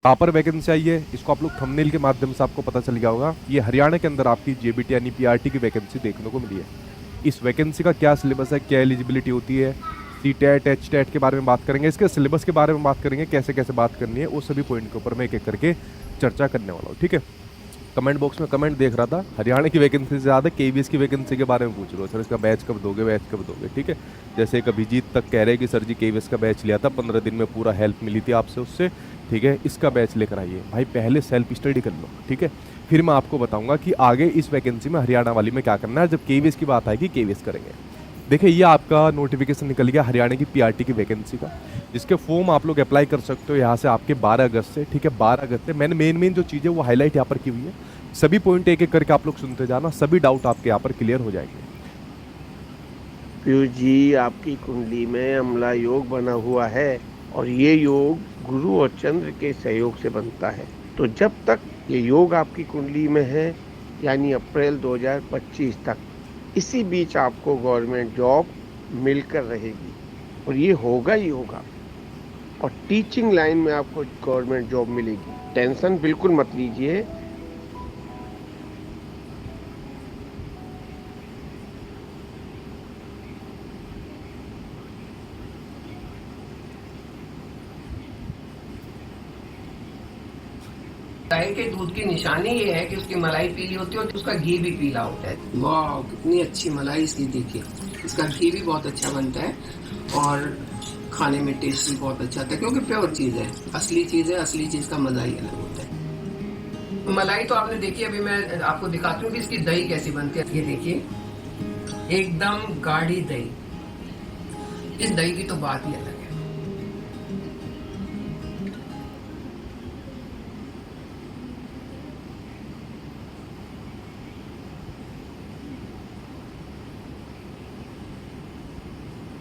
यहाँ पर वैकेंसी आई है, इसको आप लोग थंबनेल के माध्यम से आपको पता चल गया होगा। ये हरियाणा के अंदर आपकी जेबीटी यानी पीआरटी की वैकेंसी देखने को मिली है। इस वैकेंसी का क्या सिलेबस है, क्या एलिजिबिलिटी होती है, सीटेट एचटेट के बारे में बात करेंगे, इसके सिलेबस के बारे में बात करेंगे, कैसे कैसे बात करनी है, वो सभी पॉइंट के ऊपर मैं एक एक करके चर्चा करने वाला हूँ। ठीक है, कमेंट बॉक्स में कमेंट देख रहा था, हरियाणा की वैकेंसी से ज़्यादा केवीएस की वैकेंसी के बारे में पूछ रहे हो सर, इसका बैच कब दोगे, बैच कब दोगे। ठीक है, जैसे एक अभिजीत तक कह रहे हैं कि सर जी केवीएस का बैच लिया था, 15 दिन में पूरा हेल्प मिली थी आपसे उससे। ठीक है, इसका बैच लेकर आइए भाई, पहले सेल्फ स्टडी कर लो। ठीक है, फिर मैं आपको बताऊंगा कि आगे इस वैकेंसी में हरियाणा वाली में क्या करना है। जब केवीएस की बात आएगी केवीएस करेंगे। देखिए, ये आपका नोटिफिकेशन निकल गया हरियाणा की पीआरटी की वैकेंसी का, जिसके फॉर्म आप लोग अप्लाई कर सकते हो यहाँ से आपके 12 अगस्त से। ठीक है, 12 अगस्त से मैंने मेन जो चीज़ें वो हाईलाइट यहाँ पर की हुई है, सभी पॉइंट एक एक करके आप लोग सुनते जाना, सभी डाउट आपके यहाँ पर क्लियर हो जाएंगे। पीयूष जी, आपकी कुंडली में अम्ला योग बना हुआ है और ये योग गुरु और चंद्र के सहयोग से बनता है। तो जब तक ये योग आपकी कुंडली में है, यानी अप्रैल 2025 तक, इसी बीच आपको गवर्नमेंट जॉब मिलकर रहेगी और ये होगा ही होगा। और टीचिंग लाइन में आपको गवर्नमेंट जॉब मिलेगी, टेंशन बिल्कुल मत लीजिए। गाय के दूध की निशानी ये है कि उसकी मलाई पीली होती है और उसका घी भी पीला होता है। वाह, कितनी अच्छी मलाई इसकी, देखिए। इसका घी भी बहुत अच्छा बनता है और खाने में टेस्ट भी बहुत अच्छा आता है, क्योंकि प्योर चीज है, असली चीज है, असली चीज का मजा ही अलग होता है। मलाई तो आपने देखी, अभी मैं आपको दिखाती हूँ कि इसकी दही कैसी बनती है। ये देखिए, एकदम गाढ़ी दही। इस दही की तो बात ही अलग है।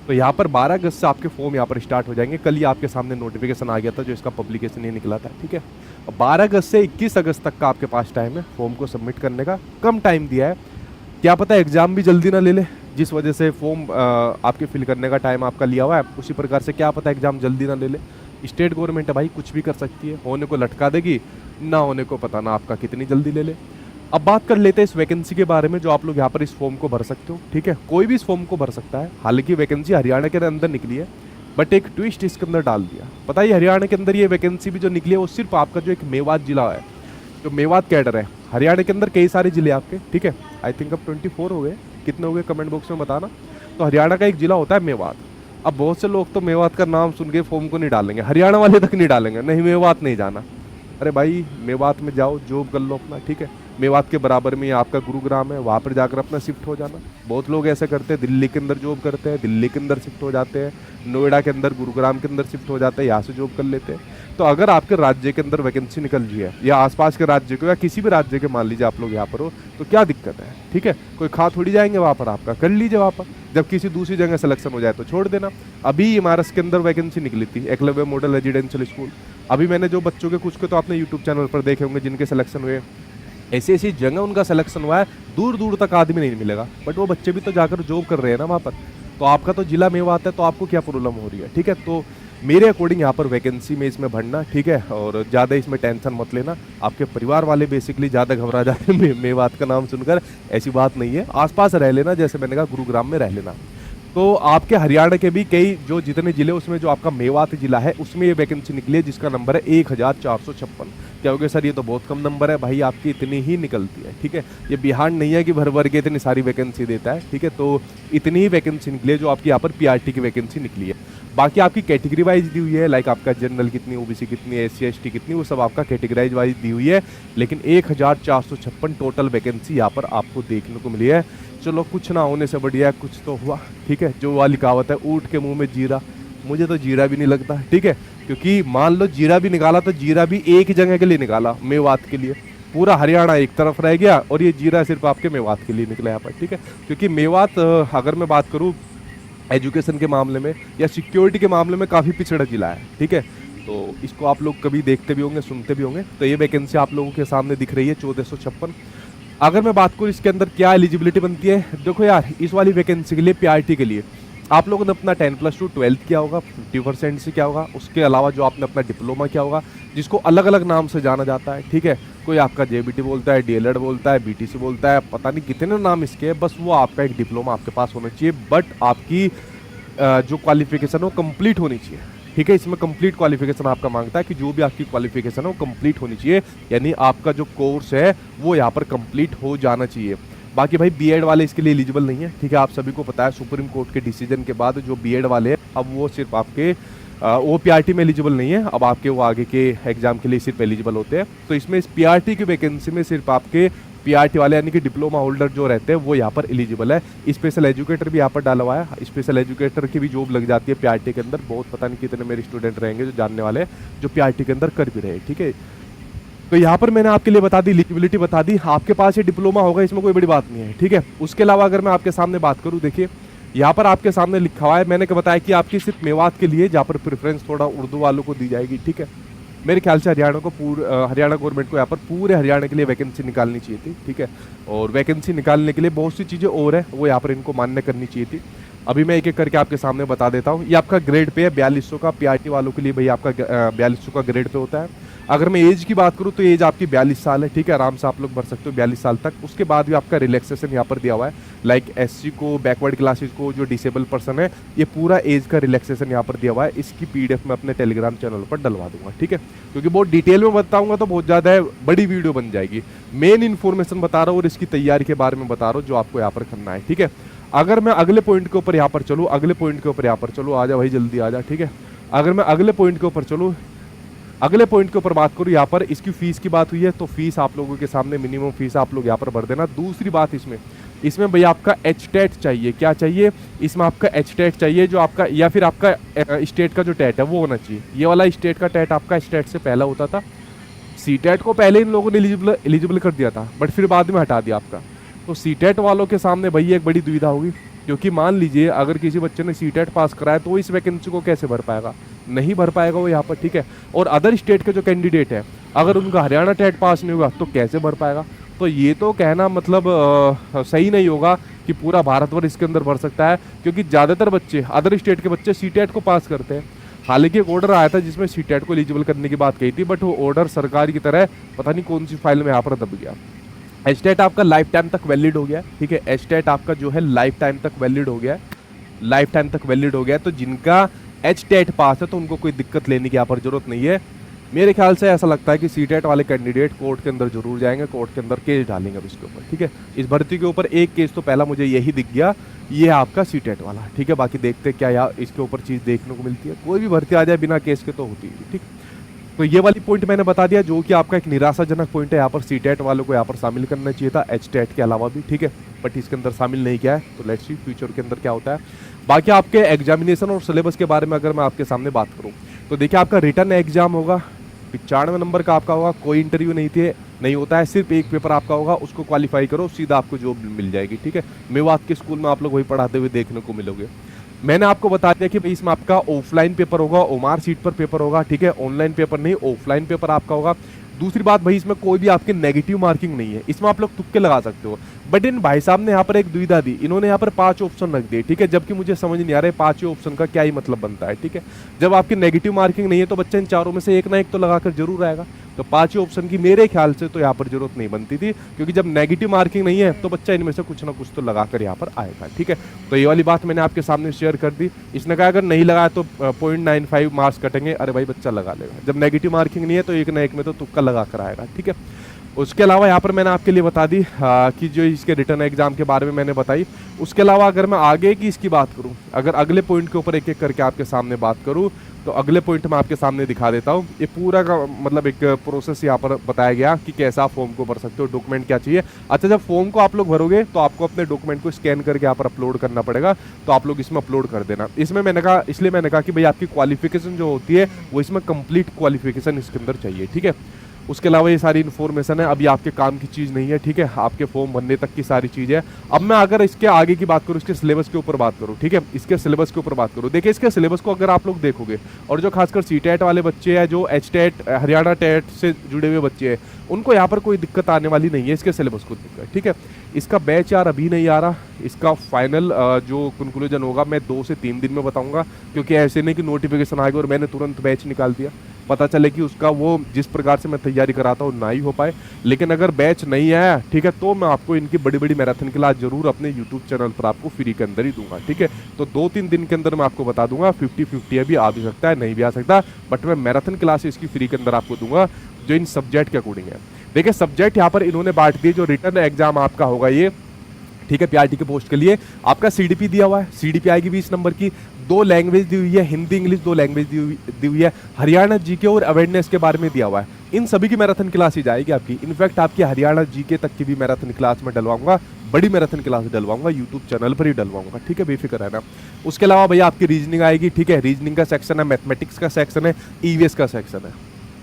तो यहाँ पर 12 अगस्त से आपके फॉर्म यहाँ पर स्टार्ट हो जाएंगे। कल ही आपके सामने नोटिफिकेशन आ गया था जो इसका पब्लिकेशन नहीं निकला था। ठीक है, 12 अगस्त से 21 अगस्त तक का आपके पास टाइम है फॉर्म को सबमिट करने का। कम टाइम दिया है, क्या पता एग्जाम भी जल्दी ना ले ले, जिस वजह से फॉर्म आपके फिल करने का टाइम आपका लिया हुआ है, उसी प्रकार से क्या पता एग्जाम जल्दी ना ले ले। स्टेट गवर्नमेंट है भाई, कुछ भी कर सकती है, होने को लटका देगी, ना होने को पता ना आपका कितनी जल्दी ले ले। अब बात कर लेते हैं इस वैकेंसी के बारे में जो आप लोग यहाँ पर इस फॉर्म को भर सकते हो। ठीक है, कोई भी इस फॉर्म को भर सकता है। हालांकि वैकेंसी हरियाणा के अंदर निकली है, बट एक ट्विस्ट इसके अंदर डाल दिया। पता है हरियाणा के अंदर ये वैकेंसी भी जो निकली है वो सिर्फ आपका जो एक मेवात जिला है, जो मेवात कैडर है। हरियाणा के अंदर कई सारे जिले आपके, ठीक है, आई थिंक अब 24 हो गए, कितने हो गए कमेंट बॉक्स में बताना। तो हरियाणा का एक जिला होता है मेवात। अब बहुत से लोग तो मेवात का नाम सुन के फॉर्म को नहीं डालेंगे, हरियाणा वाले तक नहीं डालेंगे, नहीं मेवात नहीं जाना। अरे भाई, मेवात में जाओ, जॉब कर लो अपना। ठीक है, मेवात के बराबर में आपका गुरुग्राम है, वहाँ पर जाकर अपना शिफ्ट हो जाना। बहुत लोग ऐसे करते हैं, दिल्ली के अंदर जॉब करते हैं, दिल्ली के अंदर शिफ्ट हो जाते हैं, नोएडा के अंदर, गुरुग्राम के अंदर शिफ्ट हो जाते हैं, यहाँ से जॉब कर लेते हैं। तो अगर आपके राज्य के अंदर वैकेंसी निकल रही है, या आसपास के राज्य को, या किसी भी राज्य के मान लीजिए आप लोग यहाँ पर हो, तो क्या दिक्कत है। ठीक है, कोई खा थोड़ी जाएंगे वहाँ पर, आपका कर लीजिए वहाँ पर। जब किसी दूसरी जगह सिलेक्शन हो जाए तो छोड़ देना। अभी इमारत के अंदर वैकेंसी निकली थी, एकलव्य मॉडल रेजिडेंशियल स्कूल। अभी मैंने जो बच्चों के कुछ के तो आपने यूट्यूब चैनल पर देखे होंगे जिनके सिलेक्शन हुए, ऐसी ऐसी जगह उनका सिलेक्शन हुआ है, दूर दूर तक आदमी नहीं मिलेगा, बट वो बच्चे भी तो जाकर जॉब कर रहे हैं ना वहाँ पर। तो आपका तो जिला मेवात है, तो आपको क्या प्रॉब्लम हो रही है। ठीक है, तो मेरे अकॉर्डिंग यहाँ पर वैकेंसी में इसमें भरना। ठीक है, और ज़्यादा इसमें टेंशन मत लेना। आपके परिवार वाले बेसिकली ज़्यादा घबरा जाते हैं मेवात का नाम सुनकर, ऐसी बात नहीं है। आसपास रह लेना, जैसे मैंने कहा गुरुग्राम में रह लेना। तो आपके हरियाणा के भी कई जो जितने जिले, उसमें जो आपका मेवात जिला है उसमें ये वैकेंसी निकली है, जिसका नंबर है 1456। क्या हो गया सर, ये तो बहुत कम नंबर है भाई, आपकी इतनी ही निकलती है। ठीक है, ये बिहार नहीं है कि भर भर के इतनी सारी वैकेंसी देता है। ठीक है, तो इतनी ही वैकेंसी निकली है जो आपकी यहाँ पर पीआरटी की वैकेंसी निकली है। बाकी आपकी कैटेगरी वाइज दी हुई है, लाइक आपका जनरल कितनी, ओबीसी कितनी, एससी एसटी कितनी, वो सब आपका कैटेगराइज वाइज दी हुई है। लेकिन 1456 टोटल वैकेंसी यहाँ पर आपको देखने को मिली है। चलो, कुछ ना होने से बढ़िया कुछ तो हुआ। ठीक है, जो वाली कहावत है, ऊँट के मुंह में जीरा, मुझे तो जीरा भी नहीं लगता। ठीक है, क्योंकि मान लो जीरा भी निकाला तो जीरा भी एक ही जगह के लिए निकाला, मेवात के लिए। पूरा हरियाणा एक तरफ रह गया और ये जीरा सिर्फ आपके मेवात के लिए निकला यहाँ पर। ठीक है, क्योंकि मेवात अगर मैं बात करूँ एजुकेशन के मामले में या सिक्योरिटी के मामले में काफ़ी पिछड़ा जिला है। ठीक है, तो इसको आप लोग कभी देखते भी होंगे, सुनते भी होंगे। तो ये वैकेंसी आप लोगों के सामने दिख रही है 1456। अगर मैं बात करूँ इसके अंदर क्या एलिजिबिलिटी बनती है, देखो यार, इस वाली वैकेंसी के लिए पीआरटी के लिए आप लोगों ने अपना 10+2 12th किया होगा, 50% से क्या होगा, उसके अलावा जो आपने अपना डिप्लोमा किया होगा, जिसको अलग अलग नाम से जाना जाता है, ठीक है। कोई आपका जेबीटी बोलता है, डीएलएड बोलता है, बीटीसी बोलता है, पता नहीं कितने नाम इसके हैं, बस वो आपका एक डिप्लोमा आपके पास होना चाहिए। बट आपकी जो क्वालिफिकेशन है वो कंप्लीट होनी चाहिए, ठीक है। इसमें कंप्लीट क्वालिफिकेशन आपका मांगता है कि जो भी आपकी क्वालिफिकेशन है वो कंप्लीट होनी चाहिए, यानी आपका जो कोर्स है वो यहाँ पर कंप्लीट हो जाना चाहिए। बाकी भाई बीएड वाले इसके लिए एलिजिबल नहीं है, ठीक है। आप सभी को पता है सुप्रीम कोर्ट के डिसीजन के बाद जो बीएड वाले हैं अब वो सिर्फ आपके ओपीआरटी में एलिजिबल नहीं है, अब आपके वो आगे के एग्जाम के लिए सिर्फ एलिजिबल होते हैं। तो इसमें इस पीआरटी की वैकेंसी में सिर्फ आपके पीआरटी वाले यानी कि डिप्लोमा होल्डर जो रहते हैं वो यहाँ पर एलिजिबल है। स्पेशल एजुकेटर भी यहाँ पर डाला हुआ है, स्पेशल एजुकेटर की भी जॉब लग जाती है पीआरटी के अंदर। बहुत पता नहीं कितने मेरे स्टूडेंट रहेंगे जो जानने वाले जो पीआरटी के अंदर कर भी रहे, ठीक है। तो यहाँ पर मैंने आपके लिए बता दी, एलिजिबिलिटी बता दी, आपके पास ये डिप्लोमा होगा, इसमें कोई बड़ी बात नहीं है, ठीक है। उसके अलावा अगर मैं आपके सामने बात करूँ, देखिए यहाँ पर आपके सामने लिखा हुआ है, मैंने क्या बताया कि आपकी सिर्फ मेवात के लिए जहाँ पर प्रेफरेंस थोड़ा उर्दू वालों को दी जाएगी, ठीक है। मेरे ख्याल से हरियाणा गवर्नमेंट को यहाँ पर पूरे हरियाणा के लिए वैकेंसी निकालनी चाहिए थी, ठीक है। और वैकेंसी निकालने के लिए बहुत सी चीज़ें और है वो यहाँ पर इनको मान्य करनी चाहिए थी। अभी मैं एक एक करके आपके सामने बता देता हूँ। ये आपका ग्रेड पे है 4200 का, पीआरटी वालों के लिए भाई आपका 4200 का ग्रेड पे होता है। अगर मैं एज की बात करूँ तो एज आपकी 42 साल है, ठीक है। आराम से आप लोग भर सकते हो 42 साल तक। उसके बाद भी आपका रिलैक्सेशन यहाँ पर दिया हुआ है, लाइक एससी को, बैकवर्ड क्लासेज को, जो डिसेबल पर्सन है, ये पूरा एज का रिलैक्सेशन यहाँ पर दिया हुआ है। इसकी पीडीएफ मैं अपने टेलीग्राम चैनल पर डलवा दूंगा, ठीक है। क्योंकि बहुत डिटेल में बताऊंगा तो बहुत ज़्यादा बड़ी वीडियो बन जाएगी। मेन इन्फॉर्मेशन बता रहा हूँ और इसकी तैयारी के बारे में बता रहा हूँ जो आपको यहाँ पर करना है, ठीक है। अगर मैं अगले पॉइंट के ऊपर यहाँ पर चलूँ, अगले पॉइंट के ऊपर यहाँ पर चलूँ, आ जा भाई जल्दी आ जा, ठीक है। अगर मैं अगले पॉइंट के ऊपर चलूँ, अगले पॉइंट के ऊपर बात करूँ, यहाँ पर इसकी फीस की बात हुई है तो फीस आप लोगों के सामने मिनिमम फीस आप लोग यहाँ पर भर देना। दूसरी बात इसमें भैया आपका एचटेट चाहिए। क्या चाहिए इसमें? आपका एचटेट चाहिए, जो आपका या फिर आपका स्टेट का जो टेट है वो होना चाहिए। ये वाला स्टेट का टेट आपका स्टेट से पहला होता था। सीटेट को पहले इन लोगों ने एलिजिबल कर दिया था बट फिर बाद में हटा दिया आपका। तो सीटेट वालों के सामने भैया एक बड़ी दुविधा होगी, क्योंकि मान लीजिए अगर किसी बच्चे ने सीटेट पास कराया तो इस वैकेंसी को कैसे भर पाएगा? नहीं भर पाएगा वो यहाँ पर, ठीक है। और अदर स्टेट के जो कैंडिडेट है अगर उनका हरियाणा टेट पास नहीं होगा तो कैसे भर पाएगा? तो ये तो कहना मतलब सही नहीं होगा कि पूरा भारतवर्ष इसके अंदर भर सकता है, क्योंकि ज़्यादातर बच्चे अदर स्टेट के बच्चे सीटेट को पास करते हैं। हालांकि एक ऑर्डर आया था जिसमें सीटेट को एलिजिबल करने की बात कही थी, बट वो ऑर्डर सरकार की तरह पता नहीं कौन सी फाइल में यहाँ पर दब गया। एचटेट आपका लाइफ टाइम तक वैलिड हो गया, ठीक है। एचटेट आपका जो है लाइफ टाइम तक वैलिड हो गया, लाइफ टाइम तक वैलिड हो गया। तो जिनका एचटेट पास है तो उनको कोई दिक्कत लेने की यहाँ पर जरूरत नहीं है। मेरे ख्याल से ऐसा लगता है कि सीटेट वाले कैंडिडेट कोर्ट के अंदर जरूर जाएंगे, कोर्ट के अंदर केस डालेंगे अब इसके ऊपर, ठीक है। इस भर्ती के ऊपर एक केस तो पहला मुझे यही दिख गया, ये है आपका सीटेट वाला, ठीक है। बाकी देखते क्या यार इसके ऊपर चीज़ देखने को मिलती है। कोई भी भर्ती आ जाए बिना केस के तो होती है, ठीक। तो ये वाली पॉइंट मैंने बता दिया, जो कि आपका एक निराशाजनक पॉइंट है। यहाँ पर सीटेट वालों को यहाँ पर शामिल करना चाहिए था एचटेट के अलावा भी, ठीक है, बट इसके अंदर शामिल नहीं किया है। तो लेट्स सी फ्यूचर के अंदर क्या होता है। बाकी आपके एग्जामिनेशन और सिलेबस के बारे में अगर मैं आपके सामने बात करूँ तो देखिए आपका रिटर्न एग्जाम होगा 95 नंबर का आपका होगा, कोई इंटरव्यू नहीं होता है, सिर्फ एक पेपर आपका होगा, उसको क्वालिफाई करो सीधा आपको जॉब मिल जाएगी, ठीक है। मेवात के स्कूल में आप लोग वही पढ़ाते हुए देखने को मिलोगे। मैंने आपको बता दिया कि भाई इसमें आपका ऑफलाइन पेपर होगा, ओमार सीट पर पेपर होगा, ठीक है। ऑनलाइन पेपर नहीं, ऑफलाइन पेपर आपका होगा। दूसरी बात भाई इसमें कोई भी आपकी नेगेटिव मार्किंग नहीं है, इसमें आप लोग तुक्के लगा सकते हो। बट इन भाई साहब ने यहाँ पर एक दुविधा दी, इन्होंने यहाँ पर 5 ऑप्शन रख दिए, ठीक है। जबकि मुझे समझ नहीं आ रहा है 5 ऑप्शन का क्या ही मतलब बनता है, ठीक है। जब आपकी नेगेटिव मार्किंग नहीं है तो बच्चा इन चारों में से एक ना एक तो लगाकर जरूर आएगा। तो 5 ऑप्शन की मेरे ख्याल से तो यहाँ पर जरूरत नहीं बनती थी, क्योंकि जब नेगेटिव मार्किंग नहीं है तो बच्चा इनमें से कुछ ना कुछ तो लगाकर यहाँ पर आएगा, ठीक है। तो ये वाली बात मैंने आपके सामने शेयर कर दी। इसने कहा अगर नहीं लगाया तो 0.95 मार्क्स कटेंगे। अरे भाई बच्चा लगा लेगा, जब नेगेटिव मार्किंग नहीं है तो एक ना एक में तो तुक्का लगा कर आएगा, ठीक है। उसके अलावा यहाँ पर मैंने आपके लिए बता दी कि जो इसके रिटर्न एग्जाम के बारे में मैंने बताई। उसके अलावा अगर मैं आगे की इसकी बात करूँ, अगर अगले पॉइंट के ऊपर एक एक करके आपके सामने बात करूँ तो अगले पॉइंट मैं आपके सामने दिखा देता हूँ। ये पूरा का मतलब एक प्रोसेस यहाँ पर बताया गया कि कैसे आप फॉर्म को भर सकते हो, डॉक्यूमेंट क्या चाहिए। अच्छा, जब फॉर्म को आप लोग भरोगे तो आपको अपने डॉक्यूमेंट को स्कैन करके यहाँ पर अपलोड करना पड़ेगा, तो आप लोग इसमें अपलोड कर देना। इसमें मैंने कहा कि भाई आपकी क्वालिफिकेशन जो होती है वो इसमें कंप्लीट क्वालिफिकेशन इसके अंदर चाहिए, ठीक है। उसके अलावा ये सारी इन्फॉर्मेशन है, अभी आपके काम की चीज़ नहीं है, ठीक है, आपके फॉर्म भरने तक की सारी चीज़ है। अब मैं अगर इसके आगे की बात करूँ, इसके सिलेबस के ऊपर बात करूँ, ठीक है, इसके सिलेबस के ऊपर बात करूँ, देखिए इसके सिलेबस को अगर आप लोग देखोगे, और जो खासकर सीटेट वाले बच्चे हैं, जो एचटेट हरियाणा टेट से जुड़े हुए बच्चे हैं, उनको यहाँ पर कोई दिक्कत आने वाली नहीं है इसके सिलेबस को देखकर, ठीक है। इसका बैच यार अभी नहीं आ रहा, इसका फाइनल जो कंक्लूजन होगा मैं 2 से 3 दिन में बताऊंगा, क्योंकि ऐसे नहीं कि नोटिफिकेशन आ गया और मैंने तुरंत बैच निकाल दिया, पता चले कि उसका वो जिस प्रकार से मैं तैयारी कराता हूँ ना ही हो पाए। लेकिन अगर बैच नहीं आया, ठीक है, तो मैं आपको इनकी बड़ी बड़ी मैराथन क्लास जरूर अपने यूट्यूब चैनल पर आपको फ्री के अंदर ही दूंगा, ठीक है। तो 2-3 दिन के अंदर मैं आपको बता दूंगा, 50-50 अभी आ भी सकता है, नहीं भी आ सकता, बट मैं मैराथन क्लास इसकी फ्री के अंदर आपको दूंगा जो इन सब्जेक्ट के अकॉर्डिंग है। देखिए सब्जेक्ट यहाँ पर इन्होंने बांट दिए, जो रिटर्न एग्जाम आपका होगा ये, ठीक है, पीआरटी के पोस्ट के लिए आपका सीडीपी दिया हुआ है, सीडीपी आएगी 20 नंबर की, 2 लैंग्वेज दी हुई है, हिंदी इंग्लिश 2 लैंग्वेज दी हुई है, हरियाणा जीके और अवेयरनेस के बारे में दिया हुआ है। इन सभी की मैराथन क्लास ही जाएगी आपकी, इनफैक्ट आपकी हरियाणा जीके तक की भी मैराथन क्लास में डलवाऊंगा, बड़ी मैराथन क्लास डलवाऊंगा, यूट्यूब चैनल पर ही डलवाऊंगा, ठीक है, बेफिक्र रहना। उसके अलावा भैया आपकी रीजनिंग आएगी, ठीक है, रीजनिंग का सेक्शन है, मैथमेटिक्स का सेक्शन है, ईवीएस का सेक्शन है।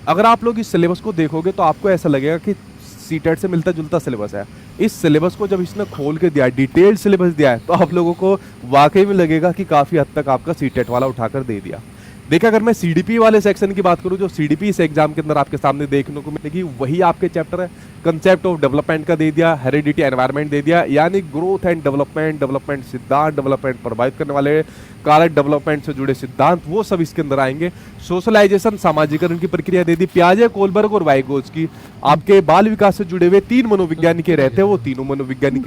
अगर आप लोग इस सिलेबस को देखोगे तो आपको ऐसा लगेगा कि सीटेट से मिलता जुलता सिलेबस है। इस सिलेबस को जब इसने खोल के दिया, डिटेल्ड सिलेबस दिया है, तो आप लोगों को वाकई में लगेगा कि काफ़ी हद तक आपका सीटेट वाला उठाकर दे दिया। देखिए अगर मैं सीडीपी वाले सेक्शन की बात करूं, जो सीडीपी इस एग्जाम के अंदर आपके सामने देखने को मिलेगी, वही आपके चैप्टर है, कंसेप्ट ऑफ डेवलपमेंट का दे दिया, हेरिडिटी एनवायरनमेंट दे दिया, यानी ग्रोथ एंड डेवलपमेंट, डेवलपमेंट सिद्धांत, डेवलपमेंट प्रभावित करने वाले कारक, डेवलपमेंट से जुड़े सिद्धांत, वो सब इसके अंदर आएंगे। सोशलाइजेशन, सामाजिकरण की प्रक्रिया दे दी, पियाजे, कोलबर्ग और वाइगोज की। आपके बाल विकास से जुड़े हुए 3 मनोविज्ञानी के रहते हैं, वो तीनों मनोविज्ञानी